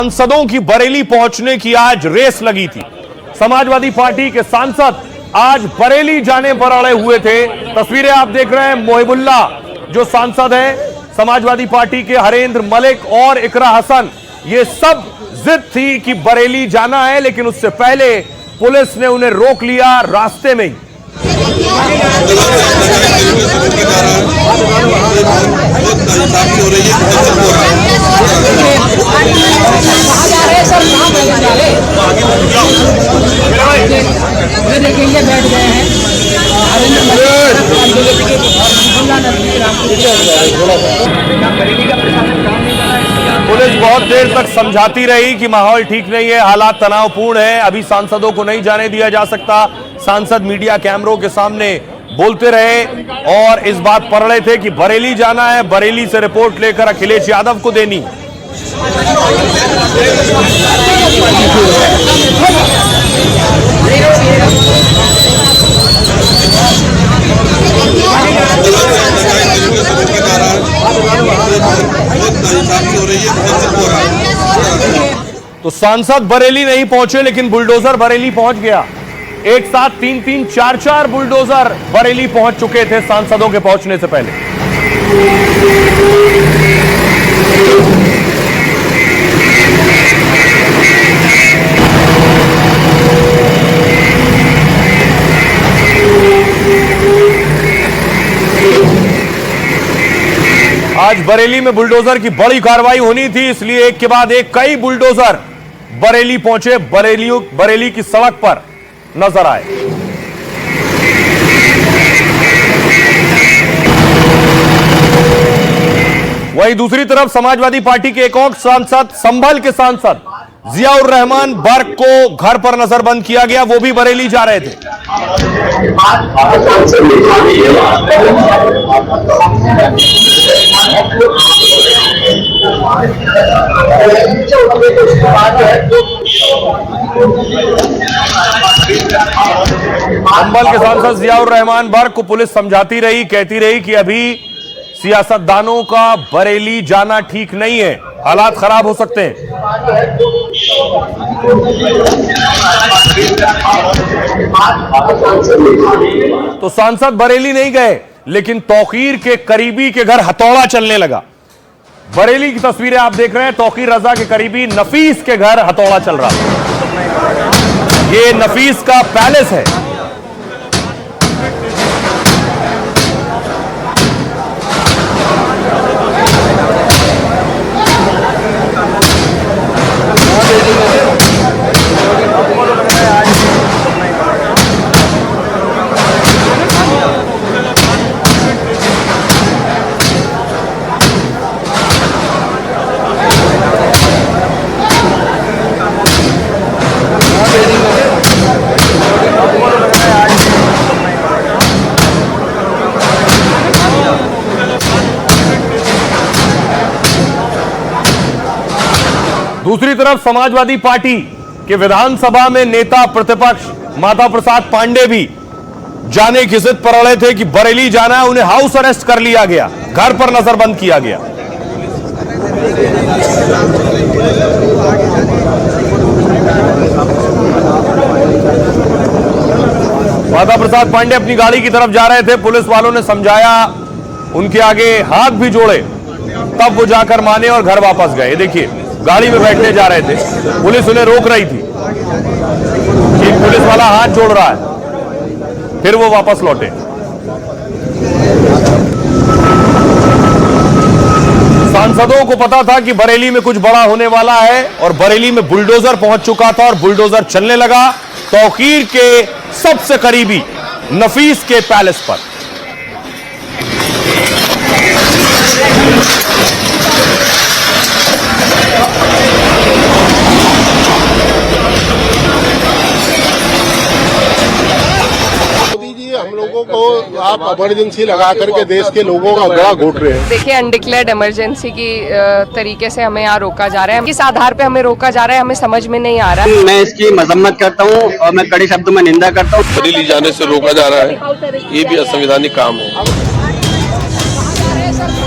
सांसदों की बरेली पहुंचने की आज रेस लगी थी। समाजवादी पार्टी के सांसद आज बरेली जाने पर अड़े हुए थे। तस्वीरें आप देख रहे हैं। मोहिबुल्ला जो सांसद है समाजवादी पार्टी के, हरेंद्र मलिक और इकरा हसन, ये सब जिद थी कि बरेली जाना है, लेकिन उससे पहले पुलिस ने उन्हें रोक लिया रास्ते में ही। देखिए बैठ गए हैं। पुलिस बहुत देर तक समझाती रही कि माहौल ठीक नहीं है, हालात तनावपूर्ण है, अभी सांसदों को नहीं जाने दिया जा सकता। सांसद मीडिया कैमरों के सामने बोलते रहे और इस बात पर अड़े थे कि बरेली जाना है, बरेली से रिपोर्ट लेकर अखिलेश यादव को देनी। तो सांसद बरेली नहीं पहुंचे, लेकिन बुलडोजर बरेली पहुंच गया। एक साथ 3-3, 4-4 बुलडोजर बरेली पहुंच चुके थे सांसदों के पहुंचने से पहले। आज बरेली में बुलडोजर की बड़ी कार्रवाई होनी थी, इसलिए एक के बाद एक कई बुलडोजर बरेली पहुंचे, बरेली की सड़क पर नजर आए। वहीं दूसरी तरफ समाजवादी पार्टी के एक और सांसद, संभल के सांसद जियाउर रहमान बर्क को घर पर नजरबंद किया गया, वो भी बरेली जा रहे थे। संभल के सांसद जियाउर रहमान बर्क को पुलिस समझाती रही, कहती रही कि अभी सियासतदानों का बरेली जाना ठीक नहीं है, हालात खराब हो सकते हैं। तो सांसद बरेली नहीं गए, लेकिन तौकीर के करीबी के घर हथौड़ा चलने लगा। बरेली की तस्वीरें आप देख रहे हैं। तौकीर रजा के करीबी नफीस के घर हथौड़ा चल रहा है। ये नफीस का पैलेस है। दूसरी तरफ समाजवादी पार्टी के विधानसभा में नेता प्रतिपक्ष माता प्रसाद पांडे भी जाने की जिद पर अड़े थे कि बरेली जाना है। उन्हें हाउस अरेस्ट कर लिया गया, घर पर नजरबंद किया गया। माता प्रसाद पांडे अपनी गाड़ी की तरफ जा रहे थे, पुलिस वालों ने समझाया, उनके आगे हाथ भी जोड़े, तब वो जाकर माने और घर वापस गए। देखिए गाड़ी में बैठने जा रहे थे, पुलिस उन्हें रोक रही थी, एक पुलिस वाला हाथ जोड़ रहा है, फिर वो वापस लौटे। सांसदों को पता था कि बरेली में कुछ बड़ा होने वाला है और बरेली में बुलडोजर पहुंच चुका था और बुलडोजर चलने लगा तौकीर के सबसे करीबी नफीस के पैलेस पर। हम लोगों को आप इमरजेंसी लगा करके देश के लोगों का गला घोट रहे हैं। देखिए अनडिक्लेयर्ड इमरजेंसी की तरीके से हमें यहाँ रोका जा रहा है। किस आधार पे हमें रोका जा रहा है हमें समझ में नहीं आ रहा है। मैं इसकी मजम्मत करता हूँ और मैं कड़े शब्दों में निंदा करता हूँ। बरेली जाने से रोका जा रहा है, ये भी असंवैधानिक काम है।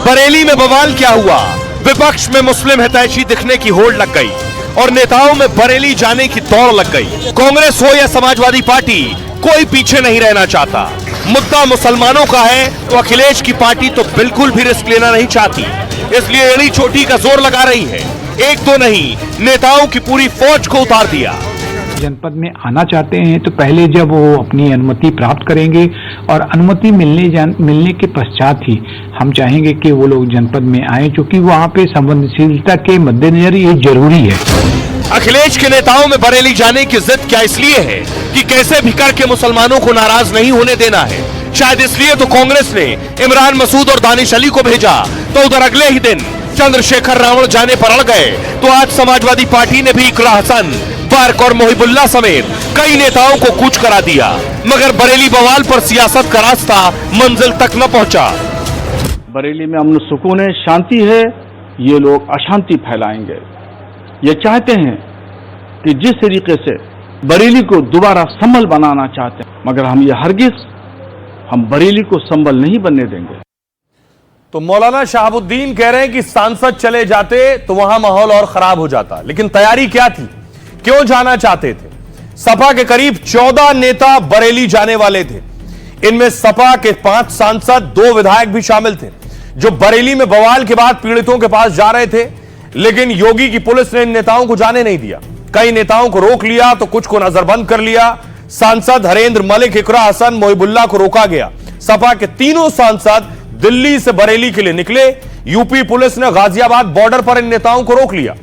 बरेली में बवाल क्या हुआ? विपक्ष में मुस्लिम हितैषी दिखने की होड़ लग गई। और नेताओं में बरेली जाने की दौड़ लग गई। कांग्रेस हो या समाजवादी पार्टी, कोई पीछे नहीं रहना चाहता। मुद्दा मुसलमानों का है तो अखिलेश की पार्टी तो बिल्कुल भी रिस्क लेना नहीं चाहती, इसलिए एड़ी चोटी का जोर लगा रही है। एक तो नहीं, नेताओं की पूरी फौज को उतार दिया। जनपद में आना चाहते हैं तो पहले जब वो अपनी अनुमति प्राप्त करेंगे और अनुमति मिलने के पश्चात ही हम चाहेंगे कि वो लोग जनपद में आए, क्योंकि वहाँ पे संवेदनशीलता के मद्देनजर ये जरूरी है। अखिलेश के नेताओं में बरेली जाने की जिद क्या इसलिए है कि कैसे भी करके मुसलमानों को नाराज नहीं होने देना है। शायद इसलिए तो कांग्रेस ने इमरान मसूद और दानिश अली को भेजा, तो उधर अगले ही दिन चंद्रशेखर रावण जाने पर अड़ गए, तो आज समाजवादी पार्टी ने भी इकरा हसन, बर्क और मोहिबुल्ला समेत कई नेताओं को कूच करा दिया, मगर बरेली बवाल पर सियासत का रास्ता मंजिल तक न पहुंचा। बरेली में अमन सुकून है, शांति है, ये लोग अशांति फैलाएंगे। ये चाहते हैं कि जिस तरीके से बरेली को दोबारा संभल बनाना चाहते हैं, मगर हम ये हरगिज हम बरेली को संभल नहीं बनने देंगे। तो मौलाना शहाबुद्दीन कह रहे हैं कि सांसद चले जाते तो वहां माहौल और खराब हो जाता, लेकिन तैयारी क्या थी, क्यों जाना चाहते थे? सपा के करीब 14 नेता बरेली जाने वाले थे। इनमें सपा के 5 सांसद, 2 विधायक भी शामिल थे, जो बरेली में बवाल के बाद पीड़ितों के पास जा रहे थे। लेकिन योगी की पुलिस ने इन नेताओं को जाने नहीं दिया। कई नेताओं को रोक लिया तो कुछ को नजरबंद कर लिया। सांसद हरेंद्र मलिक, इकरा हसन, मोहिबुल्ला को रोका गया। सपा के तीनों सांसद दिल्ली से बरेली के लिए निकले। यूपी पुलिस ने गाजियाबाद बॉर्डर पर इन नेताओं को रोक लिया।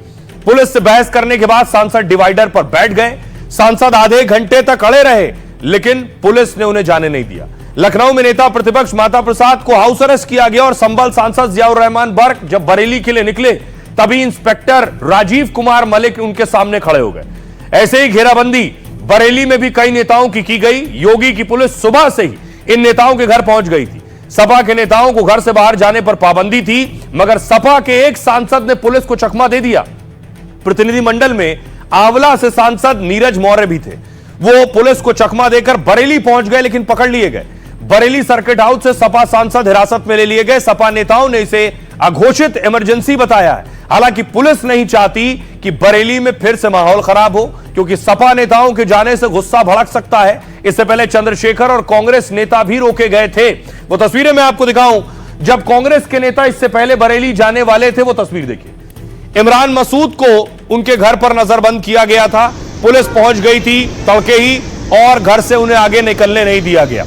पुलिस से बहस करने के बाद सांसद डिवाइडर पर बैठ गए। सांसद आधे घंटे तक अड़े रहे, लेकिन पुलिस ने उन्हें जाने नहीं दिया। लखनऊ में नेता प्रतिपक्ष माता प्रसाद को हाउस अरेस्ट किया गया और संभल सांसद जियाउर रहमान बर्क जब बरेली के लिए निकले, तभी इंस्पेक्टर राजीव कुमार मलिक उनके सामने खड़े हो गए। ऐसे ही घेराबंदी बरेली में भी कई नेताओं की गई। योगी की पुलिस सुबह से ही इन नेताओं के घर पहुंच गई थी। सपा के नेताओं को घर से बाहर जाने पर पाबंदी थी, मगर सपा के एक सांसद ने पुलिस को चकमा दे दिया। प्रतिनिधिमंडल में आंवला से सांसद नीरज मौर्य भी थे। वो पुलिस को चकमा देकर बरेली पहुंच गए, लेकिन पकड़ लिए गए। बरेली सर्किट हाउस से सपा सांसद हिरासत में ले लिए गए। सपा नेताओं ने इसे अघोषित इमरजेंसी बताया है। हालांकि पुलिस नहीं चाहती कि बरेली में फिर से माहौल खराब हो, क्योंकि सपा नेताओं के जाने से गुस्सा भड़क सकता है। इससे पहले चंद्रशेखर और कांग्रेस नेता भी रोके गए थे। वो तस्वीरें मैं आपको दिखाऊं, जब कांग्रेस के नेता इससे पहले बरेली जाने वाले थे। वो तस्वीर देखिए, इमरान मसूद को उनके घर पर नजरबंद किया गया था। पुलिस पहुंच गई थी तड़के ही और घर से उन्हें आगे निकलने नहीं दिया गया।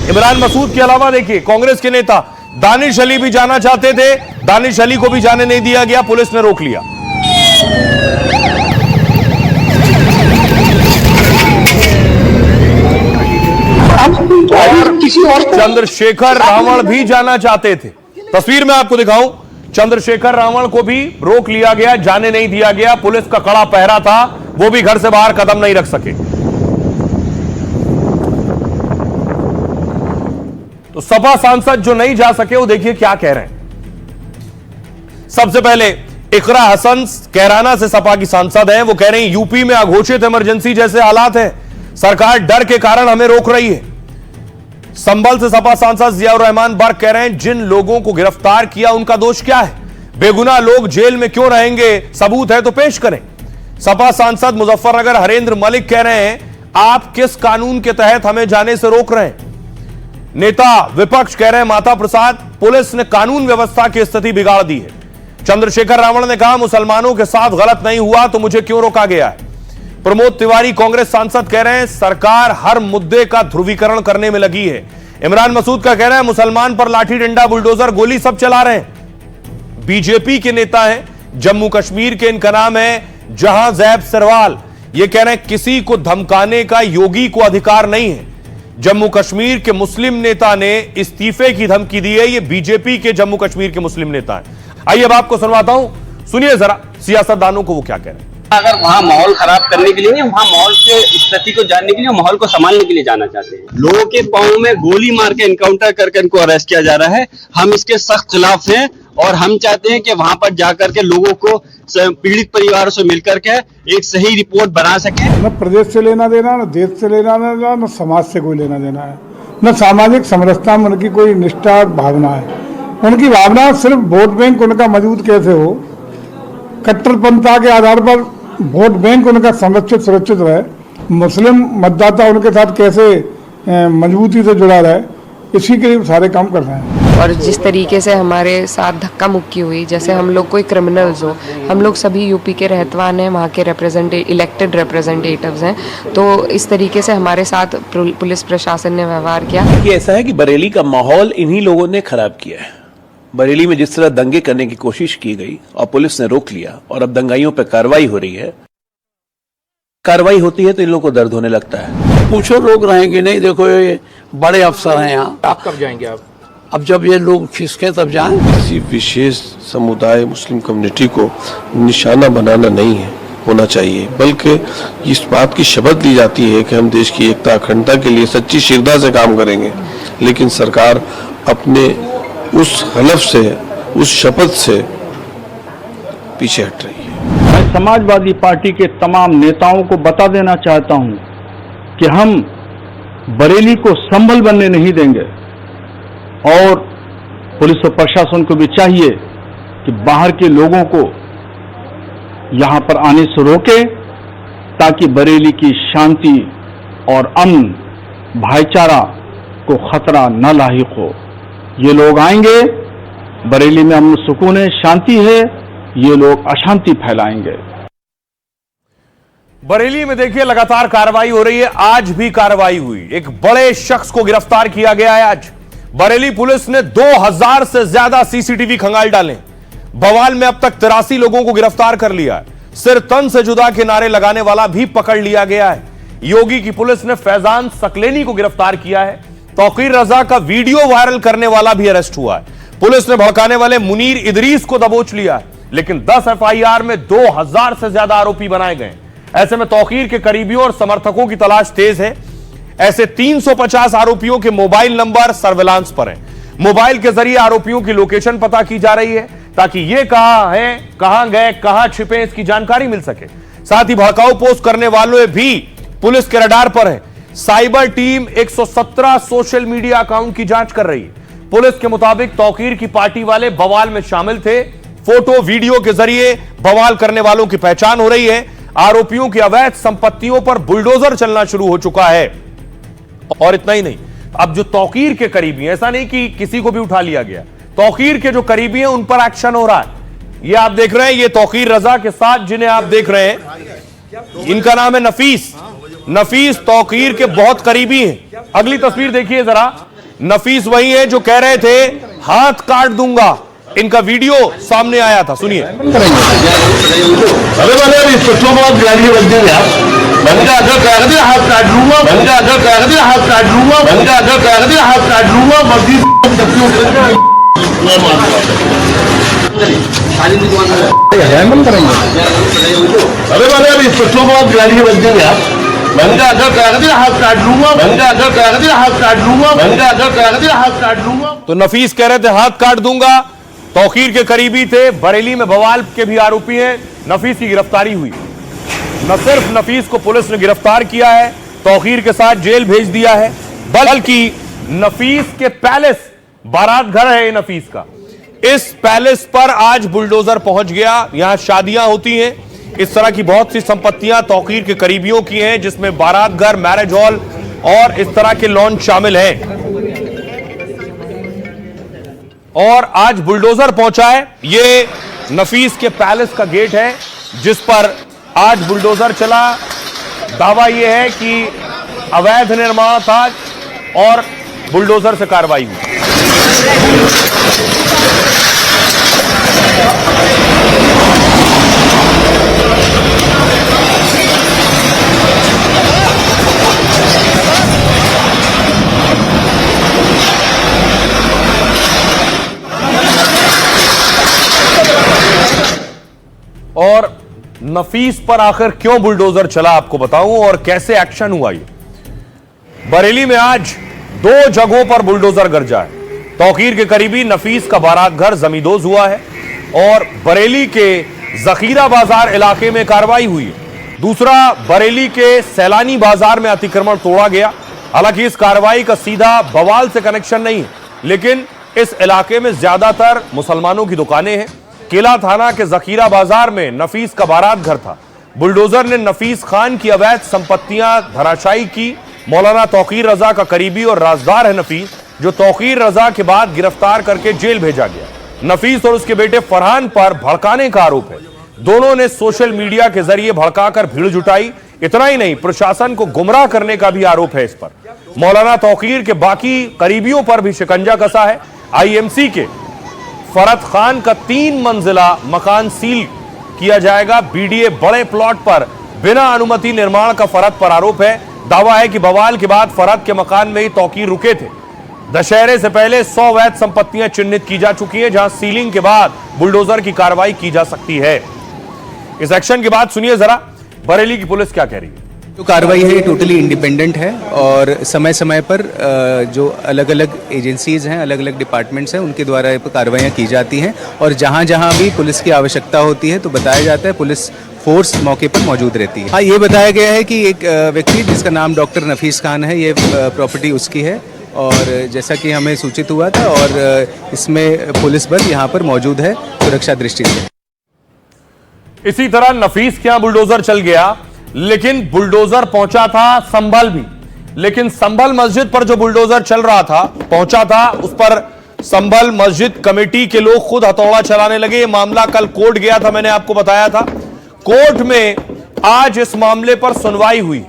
इमरान मसूद के अलावा देखिए, कांग्रेस के नेता दानिश अली भी जाना चाहते थे। दानिश अली को भी जाने नहीं दिया गया, पुलिस ने रोक लिया। चंद्रशेखर रावण भी जाना चाहते थे। तस्वीर में आपको दिखाऊं, चंद्रशेखर रावण को भी रोक लिया गया, जाने नहीं दिया गया। पुलिस का कड़ा पहरा था, वो भी घर से बाहर कदम नहीं रख सके। तो सपा सांसद जो नहीं जा सके, वो देखिए क्या कह रहे हैं। सबसे पहले इकरा हसन कैराना से सपा की सांसद हैं। वो कह रहे हैं यूपी में अघोषित इमरजेंसी जैसे हालात हैं, सरकार डर के कारण हमें रोक रही है। संभल से सपा सांसद जियाउर रहमान बर्क कह रहे हैं जिन लोगों को गिरफ्तार किया उनका दोष क्या है, बेगुनाह लोग जेल में क्यों रहेंगे, सबूत है तो पेश करें। सपा सांसद मुजफ्फरनगर हरेंद्र मलिक कह रहे हैं आप किस कानून के तहत हमें जाने से रोक रहे हैं। नेता विपक्ष कह रहे हैं माता प्रसाद पुलिस ने कानून व्यवस्था की स्थिति बिगाड़ दी है। चंद्रशेखर रावण ने कहा मुसलमानों के साथ गलत नहीं हुआ तो मुझे क्यों रोका गया है। प्रमोद तिवारी कांग्रेस सांसद कह रहे हैं सरकार हर मुद्दे का ध्रुवीकरण करने में लगी है। इमरान मसूद का कहना है मुसलमान पर लाठी डंडा बुलडोजर गोली सब चला रहे हैं। बीजेपी के नेता हैं जम्मू कश्मीर के, इनका नाम है जहां जैब सरवाल। ये कह रहे हैं किसी को धमकाने का योगी को अधिकार नहीं है। जम्मू कश्मीर के मुस्लिम नेता ने इस्तीफे की धमकी दी है। ये बीजेपी के जम्मू कश्मीर के मुस्लिम नेता हैं। आइए अब आपको सुनवाता हूं, सुनिए जरा सियासतदानों को वो क्या कह रहे हैं। अगर वहाँ माहौल खराब करने के लिए नहीं, वहाँ माहौल के स्थिति को जानने के लिए, माहौल को संभालने के लिए जाना चाहते हैं। लोगों के पांव में गोली मार के इनकाउंटर करके इनको अरेस्ट किया जा रहा है। हम इसके सख्त खिलाफ हैं और हम चाहते हैं कि वहाँ पर जाकर के लोगों को पीड़ित परिवारों से मिलकर के एक सही रिपोर्ट बना सके। न प्रदेश से लेना देना, न देश से लेना देना, न समाज से कोई लेना देना है, न सामाजिक समरसता में उनकी कोई निष्ठा भावना है। उनकी भावना सिर्फ वोट बैंक उनका मजबूत कैसे हो, कट्टरपंथा के आधार पर वोट बैंक उनका संरक्षित सुरक्षित रहे, मुस्लिम मतदाता उनके साथ कैसे मजबूती से जुड़ा रहे, इसी के लिए सारे काम कर रहे हैं। और जिस तरीके से हमारे साथ धक्का मुक्की हुई, जैसे हम लोग कोई क्रिमिनल्स हो, हम लोग सभी यूपी के रहतवान हैं, वहाँ के इलेक्टेड रिप्रेजेंटेटिव्स हैं, तो इस तरीके से हमारे साथ पुलिस प्रशासन ने व्यवहार किया। कि ऐसा है कि बरेली का माहौल इन्हीं लोगों ने खराब किया है। बरेली में जिस तरह दंगे करने की कोशिश की गई और पुलिस ने रोक लिया और अब दंगाइयों पर कार्रवाई हो रही है, कार्रवाई होती है तो इन लोगों को दर्द होने लगता है। पूछो लोग रहेंगे नहीं, देखो ये बड़े अफसर हैं यहाँ। आप कब जाएंगे? आप अब जब ये लोग खिसके तब जाएं। किसी विशेष समुदाय मुस्लिम कम्युनिटी को निशाना बनाना नहीं है होना चाहिए, बल्कि इस बात की शपथ ली जाती है कि हम देश की एकता अखंडता के लिए सच्ची श्रद्धा से काम करेंगे, लेकिन सरकार अपने उस हलफ से, उस शपथ से पीछे हट रही है। मैं समाजवादी पार्टी के तमाम नेताओं को बता देना चाहता हूं कि हम बरेली को संभल बनने नहीं देंगे और पुलिस और प्रशासन को भी चाहिए कि बाहर के लोगों को यहां पर आने से रोके, ताकि बरेली की शांति और अमन भाईचारा को खतरा न लाहिक हो। ये लोग आएंगे, बरेली में अमन सुकून है, शांति है, ये लोग अशांति फैलाएंगे। बरेली में देखिए लगातार कार्रवाई हो रही है, आज भी कार्रवाई हुई, एक बड़े शख्स को गिरफ्तार किया गया है। आज बरेली पुलिस ने 2000 से ज्यादा सीसीटीवी खंगाल डाले। बवाल में अब तक 83 लोगों को गिरफ्तार कर लिया है। सिर तन से जुदा के नारे लगाने वाला भी पकड़ लिया गया है। योगी की पुलिस ने फैजान सकलेनी को गिरफ्तार किया है। तौकीर रजा का वीडियो वायरल करने वाला भी अरेस्ट हुआ है। पुलिस ने भड़काने वाले मुनीर इदरीस को दबोच लिया है, लेकिन 10 एफआईआर में 2000 से ज्यादा आरोपी बनाए गए। ऐसे में तौकीर के करीबियों और समर्थकों की तलाश तेज है। ऐसे 350 आरोपियों के मोबाइल नंबर सर्विलांस पर हैं। मोबाइल के जरिए आरोपियों की लोकेशन पता की जा रही है, ताकि ये कहां है, कहां गए, कहां छिपे, इसकी जानकारी मिल सके। साथ ही भड़काऊ पोस्ट करने वालों भी पुलिस के रडार पर है। Cyber team 117 social media account की जांच कर रही है। पुलिस के मुताबिक तौकीर की पार्टी वाले बवाल में शामिल थे। फोटो वीडियो के जरिए बवाल करने वालों की पहचान हो रही है। आरोपियों की अवैध संपत्तियों पर बुलडोजर चलना शुरू हो चुका है। और इतना ही नहीं, अब जो तौकीर के करीबी हैं, ऐसा नहीं कि किसी को भी उठा लिया गया, तौकीर के जो करीबी हैं उन पर एक्शन हो रहा है। ये आप देख रहे हैं, ये तौकीर रजा के साथ जिन्हें आप देख रहे हैं, इनका नाम है नफीस। नफीस तौकीर के बहुत करीबी हैं। अगली तस्वीर देखिए जरा। नफीस वही है जो कह रहे थे हाथ काट दूंगा। इनका वीडियो सामने आया था, सुनिए। अरे मैंने इंस्पेक्टरों को गाड़ी बन देंगे, मैंने कहा अगर कागज हाथ काट लूंगा, मैंने कहा अगर कागज हाथ काट लूंगा, मैंने कहा अगर कागज हाथ काट लूंगा, मस्जिद अरे मैंने इंस्पेक्टरों को गाड़ी बन देंगे, मैंने कहा अगर कागज हाथ काट लूंगा, मैंने कहा अगर कागज हाथ काट लूंगा, मैंने कहा अगर कागज हाथ काट लूंगा। तो नफीस कह रहे थे हाथ काट दूंगा। तौकीर के करीबी थे। बरेली में बवाल के भी आरोपी हैं। नफीस की गिरफ्तारी हुई। न सिर्फ नफीस को पुलिस ने गिरफ्तार किया है, तौकीर के साथ जेल भेज दिया है, बल्कि नफीस के पैलेस, बारात घर है नफीस का, इस पैलेस पर आज बुलडोजर पहुंच गया। यहां शादियां होती हैं। इस तरह की बहुत सी संपत्तियां तौकीर के करीबियों की हैं, जिसमें बारात घर, मैरिज हॉल और इस तरह के लॉन्च शामिल हैं। और आज बुलडोजर पहुंचा है। ये नफीस के पैलेस का गेट है, जिस पर आज बुलडोजर चला। दावा यह है कि अवैध निर्माण था और बुलडोजर से कार्रवाई हुई। और नफीस पर आखिर क्यों बुलडोजर चला आपको बताऊं और कैसे एक्शन हुआ। ये बरेली में आज 2 जगहों पर बुलडोजर गरजा है। तौकीर के करीबी नफीस का बारात घर जमींदोज हुआ है और बरेली के जखीरा बाजार इलाके में कार्रवाई हुई है। दूसरा, बरेली के सैलानी बाजार में अतिक्रमण तोड़ा गया। हालांकि इस कार्रवाई का सीधा बवाल से कनेक्शन नहीं है, लेकिन इस इलाके में ज्यादातर मुसलमानों की दुकानें हैं। किला थाना के जखीरा बाजार में नफीस का बारात घर था। बुलडोजर ने नफीस खान की अवैध संपत्तियां धराशायी की। मौलाना तौकीर रजा का करीबी और राजदार है नफीस, जो तौकीर रजा के बाद गिरफ्तार करके जेल भेजा गया। नफीस और उसके बेटे फरहान पर भड़काने का आरोप है। दोनों ने सोशल मीडिया के जरिए भड़काकर भीड़ जुटाई। इतना ही नहीं, प्रशासन को गुमराह करने का भी आरोप है इस पर। मौलाना तौकीर के बाकी करीबियों पर भी शिकंजा कसा है। आईएमसी के फरत खान का 3 मंजिला मकान सील किया जाएगा। बीडीए बड़े प्लॉट पर बिना अनुमति निर्माण का फरत पर आरोप है। दावा है कि बवाल के बाद फरत के मकान में ही तौकीर रुके थे। दशहरे से पहले 100 अवैध संपत्तियां चिन्हित की जा चुकी हैं, जहां सीलिंग के बाद बुलडोजर की कार्रवाई की जा सकती है। इस एक्शन के बाद सुनिए जरा बरेली की पुलिस क्या कह रही है। जो कार्रवाई है ये टोटली इंडिपेंडेंट है और समय समय पर जो अलग अलग एजेंसीज हैं, अलग अलग डिपार्टमेंट्स हैं, उनके द्वारा कार्रवाइयाँ की जाती हैं और जहाँ जहाँ भी पुलिस की आवश्यकता होती है तो बताया जाता है, पुलिस फोर्स मौके पर मौजूद रहती है। हाँ, ये बताया गया है कि एक व्यक्ति जिसका नाम डॉक्टर नफीस खान है, ये प्रॉपर्टी उसकी है और जैसा कि हमें सूचित हुआ था और इसमें पुलिस बल यहाँ पर मौजूद है सुरक्षा दृष्टि से। इसी तरह नफीस के यहां बुलडोजर चल गया, लेकिन बुलडोजर पहुंचा था संभल भी। लेकिन संभल मस्जिद पर जो बुलडोजर चल रहा था, पहुंचा था, उस पर संभल मस्जिद कमेटी के लोग खुद हथौड़ा चलाने लगे। ये मामला कल कोर्ट गया था, मैंने आपको बताया था। कोर्ट में आज इस मामले पर सुनवाई हुई।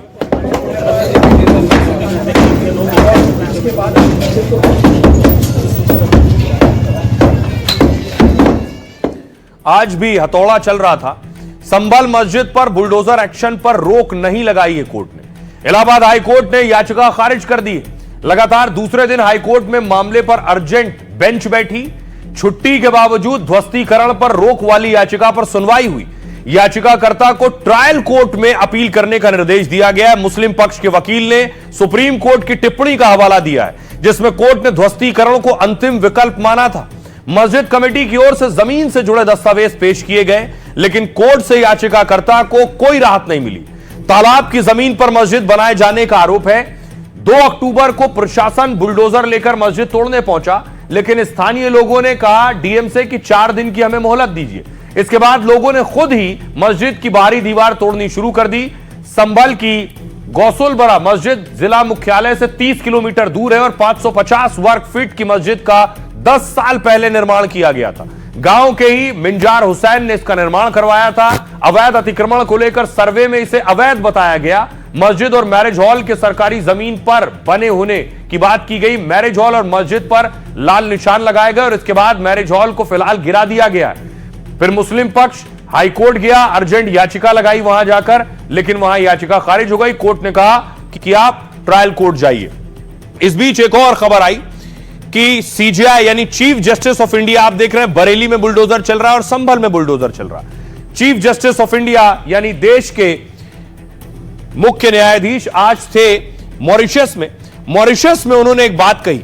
आज भी हथौड़ा चल रहा था। संभल मस्जिद पर बुलडोजर एक्शन पर रोक नहीं लगाई है कोर्ट ने। इलाहाबाद हाईकोर्ट ने याचिका खारिज कर दी है। लगातार दूसरे दिन हाईकोर्ट में मामले पर अर्जेंट बेंच बैठी। छुट्टी के बावजूद ध्वस्तीकरण पर रोक वाली याचिका पर सुनवाई हुई। याचिकाकर्ता को ट्रायल कोर्ट में अपील करने का निर्देश दिया गया है। मुस्लिम पक्ष के वकील ने सुप्रीम कोर्ट की टिप्पणी का हवाला दिया है, जिसमें कोर्ट ने ध्वस्तीकरण को अंतिम विकल्प माना था। मस्जिद कमेटी की ओर से जमीन से जुड़े दस्तावेज पेश किए गए, लेकिन कोर्ट से याचिकाकर्ता को कोई राहत नहीं मिली। तालाब की जमीन पर मस्जिद बनाए जाने का आरोप है। 2 अक्टूबर को प्रशासन बुलडोजर लेकर मस्जिद तोड़ने पहुंचा, लेकिन स्थानीय लोगों ने कहा डीएम से कि 4 दिन की हमें मोहलत दीजिए। इसके बाद लोगों ने खुद ही मस्जिद की बाहरी दीवार तोड़नी शुरू कर दी। संभल की गौसुलबरा मस्जिद जिला मुख्यालय से 30 किलोमीटर दूर है और 550 वर्ग फीट की मस्जिद का 10 साल पहले निर्माण किया गया था। गांव के ही मिंजार हुसैन ने इसका निर्माण करवाया था। अवैध अतिक्रमण को लेकर सर्वे में इसे अवैध बताया गया। मस्जिद और मैरिज हॉल के सरकारी जमीन पर बने होने की बात की गई। मैरिज हॉल और मस्जिद पर लाल निशान लगाए गए और इसके बाद मैरिज हॉल को फिलहाल गिरा दिया गया है। फिर मुस्लिम पक्ष हाईकोर्ट गया, अर्जेंट याचिका लगाई वहां जाकर, लेकिन वहां याचिका खारिज हो गई। कोर्ट ने कहा कि आप ट्रायल कोर्ट जाइए। इस बीच एक और खबर आई कि सीजेआई यानी चीफ जस्टिस ऑफ इंडिया, आप देख रहे हैं बरेली में बुलडोजर चल रहा है और संभल में बुलडोजर चल रहा है। चीफ जस्टिस ऑफ इंडिया यानी देश के मुख्य न्यायाधीश आज थे मॉरिशस में। मॉरिशस में उन्होंने एक बात कही।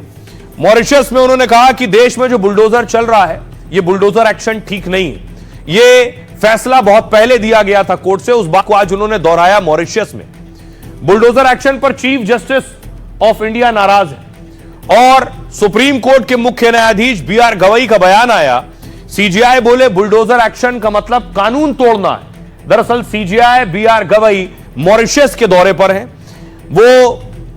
मॉरिशस में उन्होंने कहा कि देश में जो बुलडोजर चल रहा है, यह बुलडोजर एक्शन ठीक नहीं है। यह फैसला बहुत पहले दिया गया था कोर्ट से, उस बात को आज उन्होंने दोहराया मॉरिशस में। बुलडोजर एक्शन पर चीफ जस्टिस ऑफ इंडिया नाराज है और सुप्रीम कोर्ट के मुख्य न्यायाधीश बीआर गवई का बयान आया। सीजेआई बोले बुलडोजर एक्शन का मतलब कानून तोड़ना है। दरअसल सीजेआई बीआर गवई मॉरिशस के दौरे पर हैं।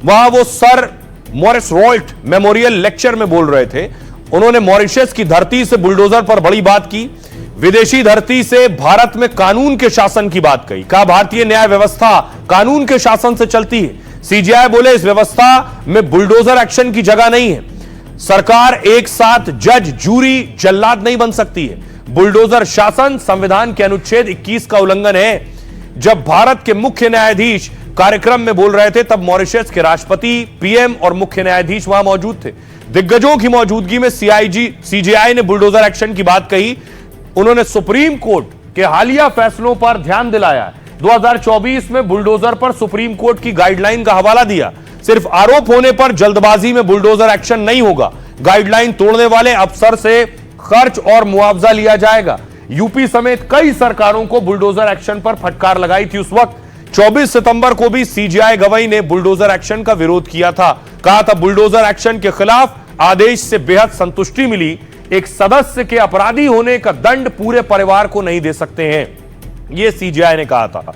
वहां वो sir Morris Raoult memorial lecture में बोल रहे थे। उन्होंने मॉरिशस की धरती से बुलडोजर पर बड़ी बात की। विदेशी धरती से भारत में कानून के शासन की बात कही। कहा भारतीय न्याय व्यवस्था कानून के शासन से चलती है। सीजेआई बोले इस व्यवस्था में बुलडोजर एक्शन की जगह नहीं है। सरकार एक साथ जज, जूरी, जल्लाद नहीं बन सकती है। बुलडोजर शासन संविधान के अनुच्छेद 21 का उल्लंघन है। जब भारत के मुख्य न्यायाधीश कार्यक्रम में बोल रहे थे, तब मॉरिशस के राष्ट्रपति, पीएम और मुख्य न्यायाधीश वहां मौजूद थे। दिग्गजों की मौजूदगी में सीजेआई ने बुलडोजर एक्शन की बात कही। उन्होंने सुप्रीम कोर्ट के हालिया फैसलों पर ध्यान दिलाया। 2024 में बुलडोजर पर सुप्रीम कोर्ट की गाइडलाइन का हवाला दिया। सिर्फ आरोप होने पर जल्दबाजी में बुलडोजर एक्शन नहीं होगा। गाइडलाइन तोड़ने वाले अफसर से खर्च और मुआवजा लिया जाएगा। यूपी समेत कई सरकारों को बुलडोजर एक्शन पर फटकार लगाई थी। उस वक्त 24 सितंबर को भी सीजेआई गवई ने बुलडोजर एक्शन का विरोध किया था। कहा था बुलडोजर एक्शन के खिलाफ आदेश से बेहद संतुष्टि मिली। एक सदस्य के अपराधी होने का दंड पूरे परिवार को नहीं दे सकते हैं। ये सीजेआई ने कहा था।